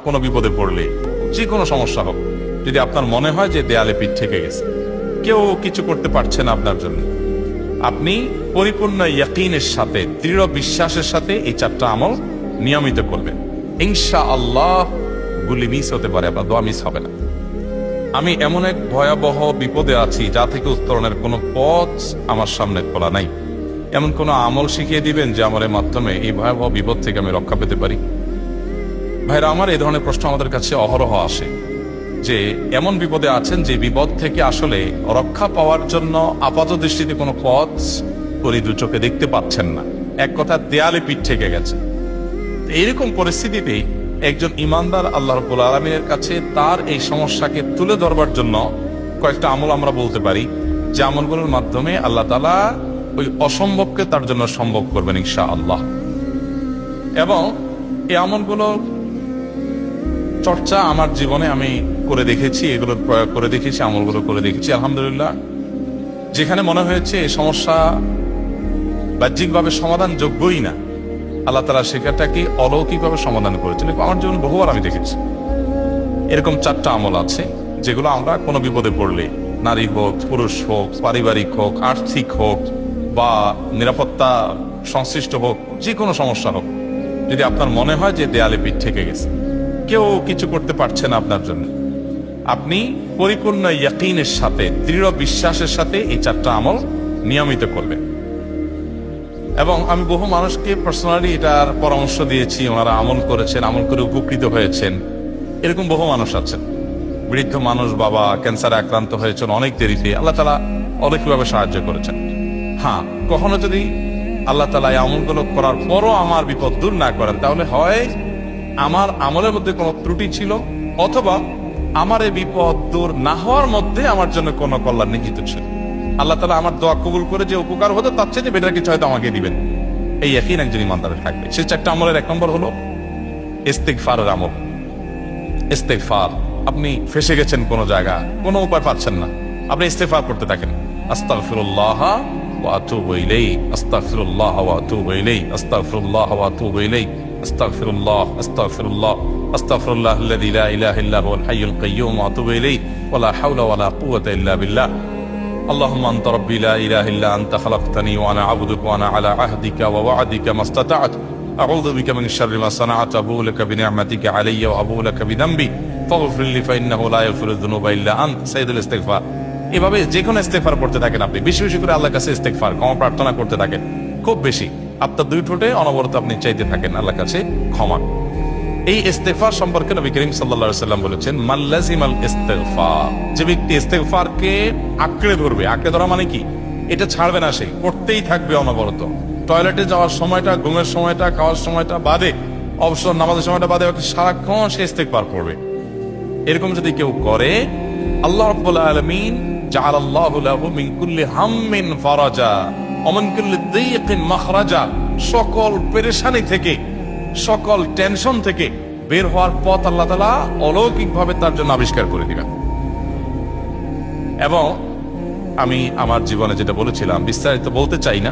কোনো বিপদে পড়লে, যে কোনো সমস্যা হোক, যদি আপনার মনে হয় যে দেয়ালে পিঠ ঠেকে গেছে, কেউ কিছু করতে পারছে না আপনার জন্য, আপনি পরিপূর্ণ ইয়াকিনের সাথে, দৃঢ় বিশ্বাসের সাথে এই 4টা আমল নিয়মিত করবেন। ইনশাআল্লাহ গুলি মিস হতে পারে, আপনার দোয়া মিস হবে না। আমি এমন এক ভয়াবহ বিপদে আছি যা থেকে উত্তরণের কোনো পথ আমার সামনে খোলা নাই, এমন কোন আমল শিখিয়ে দিবেন যে আমলের মাধ্যমে এই ভয়াবহ বিপদ থেকে আমি রক্ষা পেতে পারি। ভাইরা আমার, এই ধরনের প্রশ্ন আমাদের কাছে অহরহ আসে যে এমন বিপদে আছেন যে বিপদ থেকে আসলে রক্ষা পাওয়ার জন্য আপাত দৃষ্টিতে কোনো পথ ওই দু চোখে দেখতে পাচ্ছেন না, এক কথা দেয়ালে পিঠ ঠেকে গেছে। এইরকম পরিস্থিতিতে একজন ইমানদার আল্লাহ রাব্বুল আলামিনের কাছে তার এই সমস্যাকে তুলে ধরবার জন্য কয়েকটা আমল আমরা বলতে পারি, যে আমলগুলোর মাধ্যমে আল্লাহ তাআলা ওই অসম্ভবকে তার জন্য সম্ভব করবেন ইনশাআল্লাহ। এবং এই আমলগুলো চর্চা আমার জীবনে আমি করে দেখেছি, এগুলোর প্রয়োগ করে দেখেছি, আমলগুলো করে দেখেছি। আলহামদুলিল্লাহ, যেখানে মনে হয়েছে এই সমস্যা বাহ্যিকভাবে সমাধান যোগ্যই না, আল্লাহ তাআলা সেটাকে অলৌকিকভাবে সমাধান করেছেন। আমার জীবনে বহুবার আমি দেখেছি। এরকম 4টা আমল আছে যেগুলো আমরা কোনো বিপদে পড়লে, নারী হোক, পুরুষ হোক, পারিবারিক হোক, আর্থিক হোক বা নিরাপত্তা সংশ্লিষ্ট হোক, যে কোনো সমস্যা হোক, যদি আপনার মনে হয় যে দেয়ালে পিঠ ঠেকে গেছে, কেউ কিছু করতে পারছে না আপনার জন্য, আপনি পরিপূর্ণ ইয়াকিনের সাথে, দৃঢ় বিশ্বাসের সাথে এই 4টা আমল নিয়মিত করবেন। এবং আমি বহু মানুষকে পার্সোনালি এটার পরামর্শ দিয়েছি, ওনারা আমল করেছেন, আমল করে উপকৃত হয়েছেন। এরকম বহু মানুষ আছেন, বৃদ্ধ মানুষ, বাবা ক্যান্সারে আক্রান্ত হয়েছেন অনেক দেরিতে, আল্লাহ তাআলা অনেকভাবে সাহায্য করেছেন। হ্যাঁ, কখনো যদি আল্লাহ তাআলা এই আমলগুলো করার পরও আমার বিপদ দূর না করেন, তাহলে হয় আমার আমলের মধ্যে কোনো ত্রুটি ছিল, অথবা আমার এই বিপদ দূর না হওয়ার মধ্যে আমার জন্য কোনো কল্যাণ নিহিত ছিল। আল্লাহ তাআলা আমার দোয়া কবুল করে যে উপকার হতো তার চেয়ে বেটার কিছু হয়তো আমাকে দিবেন, এই ইয়াকিন একজন ইমানদারের থাকবে। সেই 4টা আমলের 1 নম্বর হলো ইস্তিগফারের আমল। ইস্তিগফার, আপনি ফেসে গেছেন কোনো জায়গা, কোনো উপায় পাচ্ছেন না, আপনি ইস্তিগফার করতে থাকেন। আস্তাগফিরুল্লাহ ওয়া আতুবু ইলাইহি, আস্তাগফিরুল্লাহ ওয়া আতুবু ইলাইহি, আস্তাগফিরুল্লাহ ওয়া আতুবু ইলাইহি, আস্তাগফিরুল্লাহ, আস্তাগফিরুল্লাহ, আস্তাগফিরুল্লাহ আল্লাযী লা ইলাহা ইল্লা হুয়াল হাইয়ুল কাইয়্যুম ওয়া আতুবু ইলাইহি ওয়া লা হাওলা ওয়া লা কুওয়াতা ইল্লা বিল্লাহ। اللهم أنت ربي لا إله إلا أنت خلقتني وأنا عبدك وأنا على عهدك ووعدك ما استطعت أعوذ بك من شر ما صنعت أبوء لك بنعمتك علي وأبوء لك بذنبي فاغفر لي فإنه لا يغفر الذنوب إلا أنت سيد الاستغفار। এভাবে যে কোনো ইস্তেগফার করতে থাকেন, আপনি বেশি বেশি করে আল্লাহর কাছে ইস্তেগফার, ক্ষমা প্রার্থনা করতে থাকেন, খুব বেশি। আপনার 2 ঠোঁটে অনবরত আপনি চাইতে থাকেন আল্লাহর কাছে ক্ষমা। এই ইস্তেগফার সম্পর্কে নবী করিম সাল্লাল্লাহু আলাইহি ওয়াসাল্লাম বলেছেন, মান লাজিমাল ইস্তিগফার, যে ব্যক্তি ইস্তেগফারকে আঁকড়ে ধরবে, আঁকড়ে ধরা মানে কি, এটা ছাড়বে না, সে করতেই থাকবে অনবরত। টয়লেটে যাওয়ার সময়টা, ঘুমের সময়টা, খাওয়ার সময়টা বাদে, অবসর নামাজের সময়টা বাদে সারাক্ষণ সে ইস্তেগফার করবে। এরকম যদি কেউ করে, আল্লাহ রাব্বুল আলামিন জাআলাল্লাহু লাহু মিন কুল্লি হাম্মিন ফারাজা ওয়া মিন কুল্লি দাইয়িকিন মাখরাজা, সকল পেরেশানি থেকে, সকল টেনশন থেকে বের হওয়ার পথ আল্লাহ তাআলা অলৌকিকভাবে তার জন্য আবিষ্কার করে দিবেন। এবং আমি আমার জীবনে যেটা বলেছিলাম, বিস্তারিত বলতে চাই না,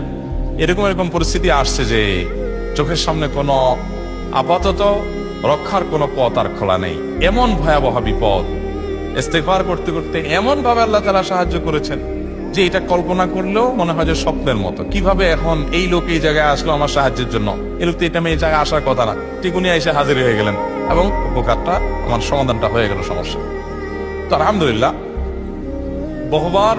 এরকম পরিস্থিতি আসছে যে চোখের সামনে কোনো আপাতত রক্ষার কোনো পথ আর খোলা নেই, এমন ভয়াবহ বিপদ। ইস্তেগফার করতে করতে এমন ভাবে আল্লাহ তাআলা সাহায্য করেছেন যে এটা কল্পনা করলেও মনে হয় যে স্বপ্নের মতো। কিভাবে এখন এই লোক এই জায়গায় আসলো আমার সাহায্যের জন্য, এই লোক তো এটা এই জায়গায় আসার কথা না, টিকুনি এসে হাজির হয়ে গেলেন এবং উপকারটা, আমার সমাধানটা হয়ে গেল সমস্যা। তো আলহামদুলিল্লাহ, বহুবার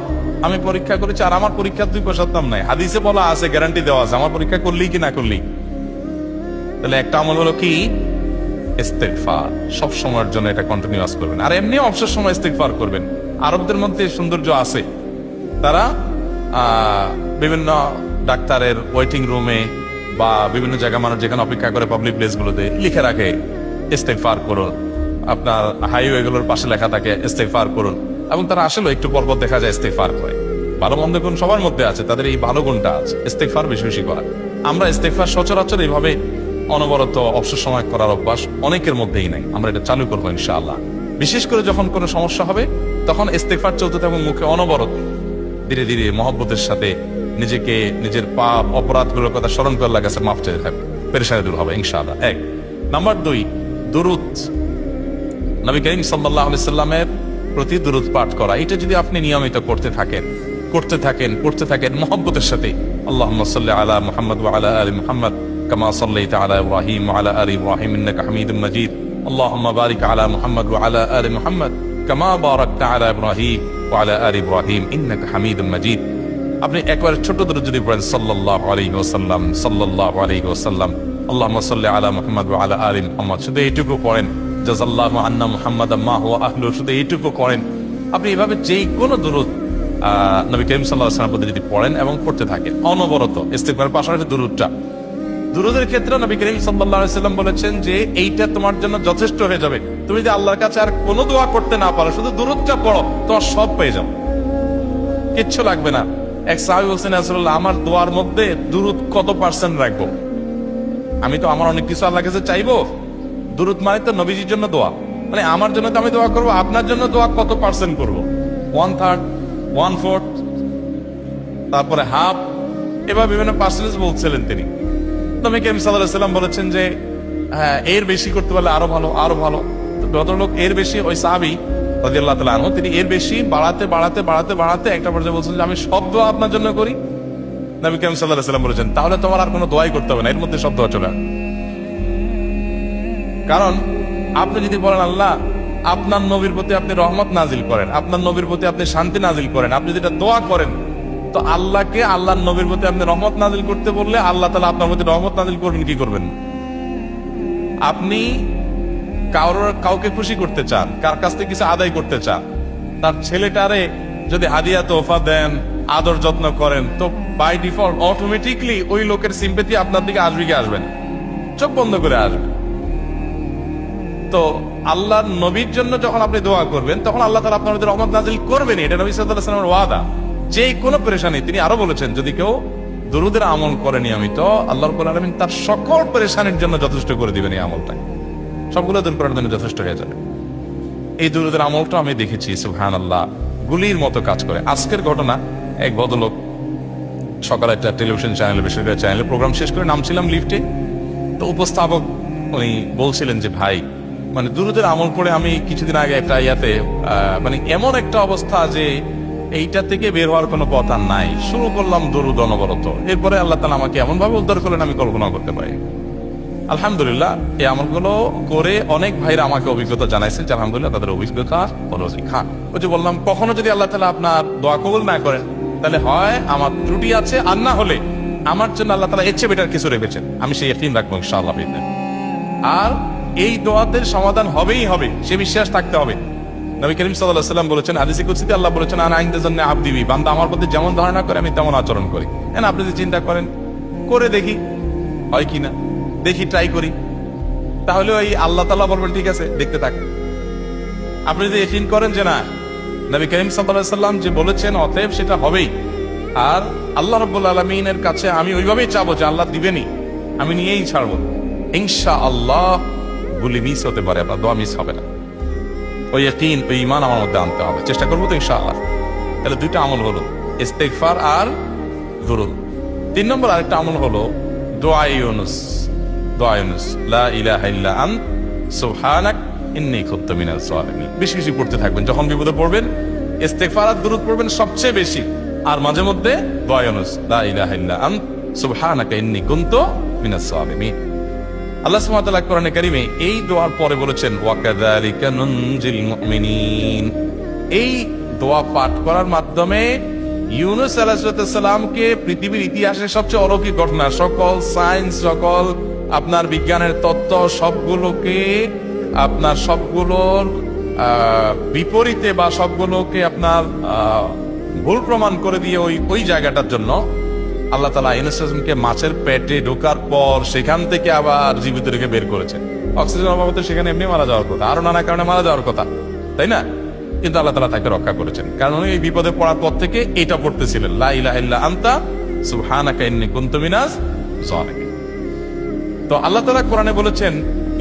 আমি পরীক্ষা করেছি, আর আমার পরীক্ষার 2 পয়সার দাম নাই, হাদিসে বলা আছে, গ্যারান্টি দেওয়া আছে, আমার পরীক্ষা করলেই কি না করলেই। তাহলে একটা আমল হলো কি, ইস্তিগফার। সব সময়ের জন্য এটা কন্টিনিউয়াস করবেন, আর এমনি অবসর সময় ইস্তিগফার করবেন। আরবদের মধ্যে সৌন্দর্য আছে, তারা বিভিন্ন ডাক্তারের ওয়েটিং রুমে বা বিভিন্ন জায়গায় মানুষ যেখানে অপেক্ষা করে পাবলিক প্লেসগুলোতে লিখে রাখে ইস্তেগফার করুন, আপনার হাইওয়েগুলোর পাশে লেখা থাকে ইস্তেগফার করুন, এবং তারা আসলে একটু পরপর দেখা যায় ইস্তেগফার করে। ভালো মন্দ গুণ সবার মধ্যে আছে, তাদের এই ভালো গুণটা আছে, ইস্তেগফার বেশি বেশি করা। আমরা ইস্তেগফার সচরাচর এইভাবে অনবরত অবসর সময় করার অভ্যাস অনেকের মধ্যেই নাই, আমরা এটা চালু করবো ইনশাআল্লাহ। বিশেষ করে যখন কোনো সমস্যা হবে তখন ইস্তেগফার চলতে থাকবে মুখে অনবরত, ধীরে ধীরে মহব্বতের সাথে নিজেকে, নিজের পাপ অপরাধগুলোর কথা স্মরণ করে আল্লাহর কাছে মাফ চাইতে থাকবে, পেরেশানি দূর হবে ইনশাআল্লাহ। 1 নাম্বার 2, দুরূদ নবী করিম সাল্লাল্লাহু আলাইহি সাল্লামের প্রতি দুরূদ পাঠ করা, এটা যদি আপনি নিয়মিত করতে থাকেন মহব্বতের সাথে, আল্লাহুম্মা সাল্লি আলা মুহাম্মদ ওয়া আলা আলি মুহাম্মদ কামা সাল্লাইতা আলা ইব্রাহিম ওয়া আলা আলি ইব্রাহিম ইন্নাকা হামিদুম মাজিদ, আল্লাহুম্মা বারিক আলা মুহাম্মদ ওয়া আলা আলি মুহাম্মদ কামা বারাকতা আলা ইব্রাহিম ওয়া আলা আলি ইব্রাহিম ইন্নাকা হামিদুম মাজিদ। আপনি একবার ছোট দুরূদ যদি পড়েন সাল্লাল্লাহু আলাইহি ওয়াসাল্লাম, সাল্লাল্লাহু আলাইহি ওয়াসাল্লাম, আল্লাহুম্মা সাল্লি আলা মুহাম্মদ ওয়া আলা আলি মুহাম্মদ, শুধু এইটুকু পড়েন। জাযাল্লাহু আন্না মুহাম্মাদাম মা হুয়া আহলু, শুধু এইটুকু করেন। আপনি এভাবে যে কোনো দুরূদ নবী করিম সাল্লাল্লাহু আলাইহি ওয়াসাল্লাম যদি পড়েন এবং পড়তে থাকেন অনবরত, ইস্তিগফারের পাশাপাশি দুরূদের ক্ষেত্রে নবী করিম সাল্লাল্লাহু আলাইহি ওয়াসাল্লাম বলেছেন যে এইটা তোমার জন্য যথেষ্ট হয়ে যাবে। তুমি যদি আল্লাহর কাছে আর কোনো দোয়া করতে না পারো, শুধু দুরূদটা পড়ো, তোমার সব পেয়ে যাও, কিচ্ছু লাগবে না। এক সাহাবী বলছেন, রাসূলুল্লাহ আমার দোয়ার মধ্যে দুরূদ কত পার্সেন্ট রাখবো? আমি তো আমার অনেক কিছু আল্লাহর কাছে চাইবো, দুরূদ মানে তো নবীজির জন্য দোয়া, মানে আমার জন্য তো আমি দোয়া করবো, আপনার জন্য দোয়া কত পার্সেন্ট করবো? 1/3, 1/4, তারপরে হাফ, এবার বিভিন্ন পার্সেন্টেজ বলছিলেন তিনি। নবী করিম সাল্লাল্লাহু আলাইহি ওয়াসাল্লাম বলেছেন যে হ্যাঁ, এর বেশি করতে পারলে আরো ভালো, আরো ভালো। ভদ্রলোক এর বেশি, ওই সাহাবী রাদিয়াল্লাহু তাআলা আনহু, তিনি এর বেশি বাড়াতে একটা পর্যায়ে বলছেন যে আমি সব দোয়া আপনার জন্য করি। নবী করিম সাল্লাল্লাহু আলাইহি ওয়াসাল্লাম বলেছেন তাহলে তোমার আর কোনো দোয়াই করতে হবে না, এর মধ্যে সব দোয়া চলে আসবে। কারণ আপনি যদি বলেন আল্লাহ আপনার নবীর প্রতি আপনি রহমত নাজিল করেন, আপনার নবীর প্রতি আপনি শান্তি নাজিল করেন, আপনি যেটা দোয়া করেন, তো আল্লাহকে আল্লাহর নবীর প্রতি আপনি রহমত নাজিল করতে বললে আল্লাহ তাআলা আপনার প্রতি রহমত নাজিল করবেন কি করবেন? আপনি কাউকে খুশি করতে চান, কার কাছ থেকে কিছু আদায় করতে চান, তার ছেলেটারে যদি হাদিয়া তোহফা দেন, আদর যত্ন করেন, তো বাই ডিফল্ট অটোমেটিকলি ওই লোকের সিম্পেথি আপনার দিকে আসবে কি আসবেন? চোখ বন্ধ করে আসবে। তো আল্লাহর নবীর জন্য যখন আপনি দোয়া করবেন, তখন আল্লাহ তাআলা আপনার মধ্যে রহমত নাজিল করবেন, এটা নবী সাল্লাল্লাহু আলাইহি ওয়াসাল্লামের ওয়াদা। যে কোনো পেরেশানি, তিনি আরো বলেছেন যদি কেউ দুরূদের আমল করে নিয়মিত, আল্লাহ রাব্বুল আলামিন তার সকল পেরেশানির জন্য যথেষ্ট করে দিবেন। এই আমলটা সবগুলো দূর করার জন্য যথেষ্ট হয়ে যাবে। এই দুরূদের আমলটা আমি দেখেছি সুবহানাল্লাহ গুলির মতো কাজ করে। আজকের ঘটনা, এক ভদ্রলোক সকালে একটা টেলিভিশন চ্যানেলে, বেসরকারি চ্যানেলে প্রোগ্রাম শেষ করে নামছিলাম লিফটে, তো উপস্থাপক উনি বলছিলেন যে ভাই, মানে দুরূদের আমল করে আমি কিছুদিন আগে একটা মানে এমন একটা অবস্থা যে এইটা থেকে বের হওয়ার কোনো পথ আর নাই, শুরু করলাম দুরূদ অনবরত, এরপরে আল্লাহ তাআলা আমাকে এমন ভাবে উদ্ধার করলেন আমি কল্পনা করতে পারি। আলহামদুলিল্লাহ এই আমলগুলো করে অনেক ভাইরা আমাকে অভিজ্ঞতা জানাইছেন যে আলহামদুলিল্লাহ তাদের অভিজ্ঞতা হলো। ওই যে বললাম, কখনো যদি আল্লাহ তাআলা আপনার দোয়া কবুল না করেন, তাহলে হয় আমার ত্রুটি আছে, আর না হলে আমার জন্য আল্লাহ তাআলা এর চেয়ে বেটার কিছু রেখেছেন, আমি সেই ইয়াকিন রাখবো ইনশাআল্লাহ। আর এই দোয়াদের সমাধান হবেই হবে, সে বিশ্বাস থাকতে হবে। নবী করিম সাল্লাল্লাহু আলাইহি ওয়াসাল্লাম বলেছেন, হাদিসে কুদসিতে আল্লাহ বলেছেন, আনা ইনদা যান্নি আবদি বি, বান্দা আমার প্রতি যেমন ধারণা করে আমি তেমন আচরণ করি। এখন আপনি যদি চিন্তা করেন, করে দেখি হয় কিনা, দেখি ট্রাই করি, তাহলে ওই আল্লাহ তাআলা বলবেন ঠিক আছে দেখতে থাক। আপনি যদি ইয়াকিন করেন যে না, নবী করিম সাল্লাল্লাহু আলাইহি ওয়াসাল্লাম যে বলেছেন অতএব সেটা হবেই, আর আল্লাহ রাব্বুল আলামিনের কাছে আমি ওইভাবেই চাবো যে আল্লাহ দিবেনই, আমি নিয়েই ছাড়বো, ইনশাআল্লাহ গুলি মিস হতে পারে, আপনার দোয়া মিস হবে না। ওই ইয়াকিন, ওই ঈমান আমার মধ্যে আনতে হবে, চেষ্টা করবো তো ইনশাআল্লাহ। তাহলে দুইটা আমল হলো, ইস্তিগফার আর দুরূদ। 3 নম্বর আরেকটা আমল হলো দোয়া ইউনুস। দোয়া ইউনুস, লা ইলাহা ইল্লা আন্ত সুবহানাক ইন্নী কুনতু মিনাজ জালিমিন। বেশি বেশি পড়তে থাকবেন, যখন বিপদে পড়বেন ইস্তিগফার আর দুরূদ পড়বেন সবচেয়ে বেশি, আর মাঝে মধ্যে দোয়া ইউনুস, লা ইলাহা ইল্লা আন্ত সুবহানাকা ইন্নী কুনতু মিনাজ জালিমিন। আল্লাহ সুবহানাহু ওয়া তাআলা কোরআনে কারীমে এই দোয়ার পরে বলেছেন, ওয়া কাযালিকা নুনজিল মুমিনিন। এই দোয়া পাঠ করার মাধ্যমে ইউনুস আলাইহিস সালামকে পৃথিবীর ইতিহাসের সবচেয়ে অলৌকিক ঘটনা, সকল সায়েন্স, সকল আপনার বিজ্ঞানের তত্ত্ব, সবগুলোকে আপনার সবগুলোর বিপরীতে বা সবগুলোকে আপনার ভুল প্রমাণ করে দিয়ে ওই জায়গাটার জন্য আল্লাহ তাআলা ইউনুস আলাইহিসকে মাছের পেটে ঢোকার পর সেখান থেকে আবার জীবিত রেখে বের করেছেন। অক্সিজেন অভাবে সেখানে এমনি মারা যাওয়ার কথা, আরো নানা কারণে মারা যাওয়ার কথা, তাই না? কিন্তু আল্লাহ তাআলা তাকে রক্ষা করেছেন, কারণ উনি এই বিপদে পড়ার পর থেকে এটা পড়তেছিলেন, লা ইলাহা ইল্লা আনতা সুবহানাকা ইন্নী কুনতু মিনাজ জালিমিন। তো আল্লাহ তাআলা কোরআনে বলেছেন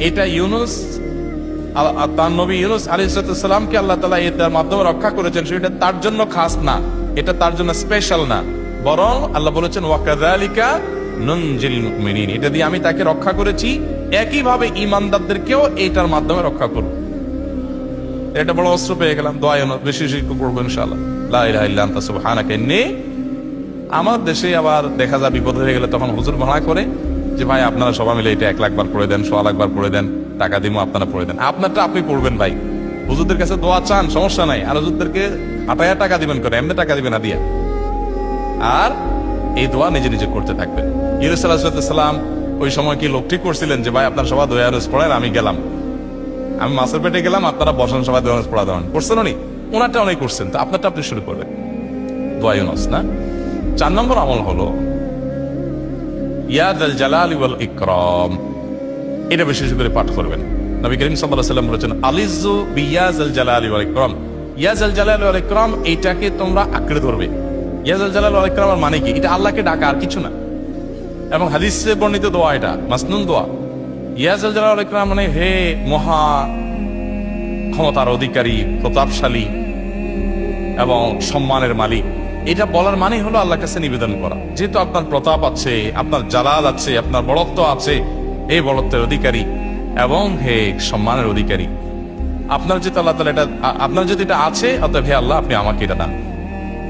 এটা ইউনুস, তার নবী ইউনুস আলাইহিস সালামকে আল্লাহ তাআলা এটার মাধ্যমে রক্ষা করেছেন, সেটা তার জন্য খাস না, এটা তার জন্য স্পেশাল না, বরং আল্লাহ বলেছেন ওয়া কাযালিকা নুনজিল মুমিনিন, এটা দিয়ে আমি তাকে রক্ষা করেছি, একইভাবে ঈমানদারদেরকেও এটার মাধ্যমে রক্ষা করব। এটা বড় অস্ত্র পেয়ে গেলাম। দোয়া বেশি বেশি করবো ইনশাআল্লাহ, লা ইলাহা ইল্লা আনতা সুবহানাকা ইন্নী। আমার দেশে আবার দেখা যায় বিপদ হয়ে গেলে তখন হুজুর ভাড়া করে যে ভাই আপনারা সবাই মিলে এটা 1 লাখ বার পড়ে দেন, 100 লাখ বার পড়ে দেন, টাকা দিমো আপনারা পড়ে দেন। আপনারটা আপনি পড়বেন ভাই, হুজুরদের কাছে দোয়া চান সমস্যা নাই, আর হুজুরদেরকে হাঁটাইয়া টাকা দিবেন করে, এমনি টাকা দিবেন না দিয়া। আর এই দোয়া নিজে নিজে করতে থাকবেন। ইউনূস আলাইহিস সালাম ওই সময় কি লোক ঠিক করছিলেন যে ভাই আপনার সবাই দোয়া রোজ পড়েন, আমি গেলাম, আমি মাছের পেটে গেলাম, আপনারা বসেন সবাই দোয়া রোজ পড়া দেন, করছেন উনি? ওনারটা অনেক করছেন, তো আপনারটা আপনি শুরু করবেন দোয়া ইউনূস না। 4 নম্বর আমল হলো ইয়া যাল জালালি ওয়াল ইকরাম। এটা বেশি বেশি করে পাঠ করবেন। নবী করিম সাল্লাল্লাহু আলাইহি ওয়াসাল্লাম বলেছেন আলিযু বিয়া যাল জালালি ওয়াল ইকরাম। ইয়া যাল জালালি ওয়াল ইকরাম এইটাকে তোমরা আঁকড়ে ধরবে। ইয়া যাল জালালি ওয়াল ইকরামের মানে কি? এটা আল্লাহকে ডাকা, আর কিছু না। এবং হাদিসে বর্ণিত দোয়া, এটা মাসনুন দোয়া। ইয়া যাল জালালি ওয়াল ইকরাম মানে হে মহা ক্ষমতার অধিকারী, প্রতাপশালী এবং সম্মানের মালিক। এটা বলার মানে হলো আল্লাহর কাছে নিবেদন করা, যেহেতু আপনার প্রতাপ আছে, আপনার জালাল আছে, আপনার বড়ত্ব আছে, এই বড়ত্বের অধিকারী এবং হে সম্মানের অধিকারী আপনার, যেহেতু আল্লাহ তাআলা এটা আপনার যদি এটা আছে, অতএব হে আল্লাহ আপনি আমাকে এটা দান,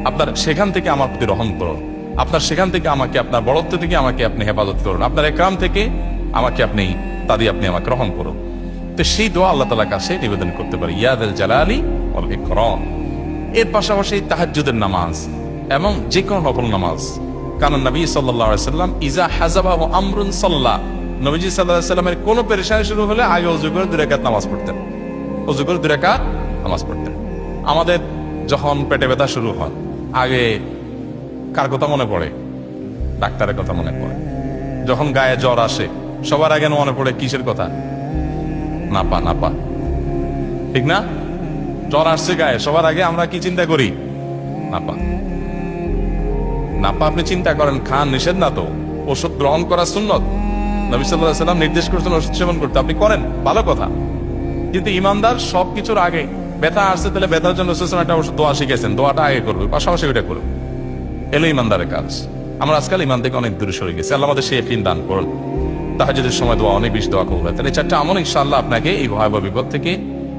আপনার সেখান থেকে আমার প্রতি রহম করুন, আপনার সেখান থেকে আমাকে, আপনার বড়ত্ব থেকে আমাকে আপনি হেফাজত করুন, আপনার একরাম থেকে আমাকে আপনি আপনি আমাকে রহম করুন। তো সেই দোয়া আল্লাহ তাআলার কাছে নিবেদন করতে পারি, ইয়া যাল জালালি ওয়াল ইকরাম। এর পাশাপাশি তাহাজ্জুদের নামাজ এবং যে কোনো নফল নামাজ। কারণ নবী সাল্লাল্লাহু আলাইহি ওয়াসাল্লাম ইজা হাযাবাহু আমরুন সাল্লা, নবীজি সাল্লাল্লাহু আলাইহি ওয়াসাল্লামের কোন পেরেশানি শুরু হলে আগে ওযু করে 2 রাকাত নামাজ পড়তেন, ওযু করে 2 রাকাত নামাজ পড়তেন। আমাদের যখন পেটে ব্যথা শুরু হয়, আগে কার কথা মনে পড়ে? ডাক্তারের কথা মনে পড়ে। যখন গায়ে জ্বর আসে, সবার আগে মনে পড়ে কিসের কথা? নাপা, নাপা, ঠিক না? জ্বর আসছে গায়ে, সবার আগে আমরা কি চিন্তা করি? নাপা। নাপা আপনি চিন্তা করেন, খান, নিষেধ না তো, ওষুধ গ্রহণ করা সুন্নত। নবী সাল্লাল্লাহু আলাইহি ওয়াসাল্লাম নির্দেশ করেছেন ওষুধ সেবন করতে, আপনি করেন, ভালো কথা। কিন্তু ইমানদার সবকিছুর আগে ব্যথা আসছে, তাহলে ব্যথার জন্য একটা ওষুধ দোয়া শিখেছেন, দোয়াটা আগে করবে, পাশাপাশি ওইটা করবে, এলো ইমানদারের কাজ। আমরা আজকাল ইমান থেকে অনেক দূরে সরে গেছি। আল্লাহ আমাদের সেই ইয়াকিন দান করুন। তাহাজ্জুদের সময় দোয়া অনেক বেশি দোয়া করবে, তাহলে 4টা আমল ইনশাআল্লাহ আপনাকে এই ভয়াবহ বিপদ থেকে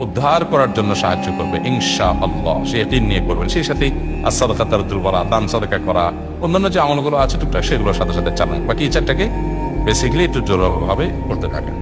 উদ্ধার করার জন্য সাহায্য করবে ইনশাআল্লাহ। সে ইয়াকিন নিয়ে করবেন। সেই সাথে as-সাদাকা তারদুল বারা, দান সাদাকা করা, অন্যান্য যে আমলগুলো আছে টুকটাক সেগুলোর সাথে সাথে চালান। বাকি এই 4টাকে বেসিক্যালি একটু জোরভাবে করতে থাকেন।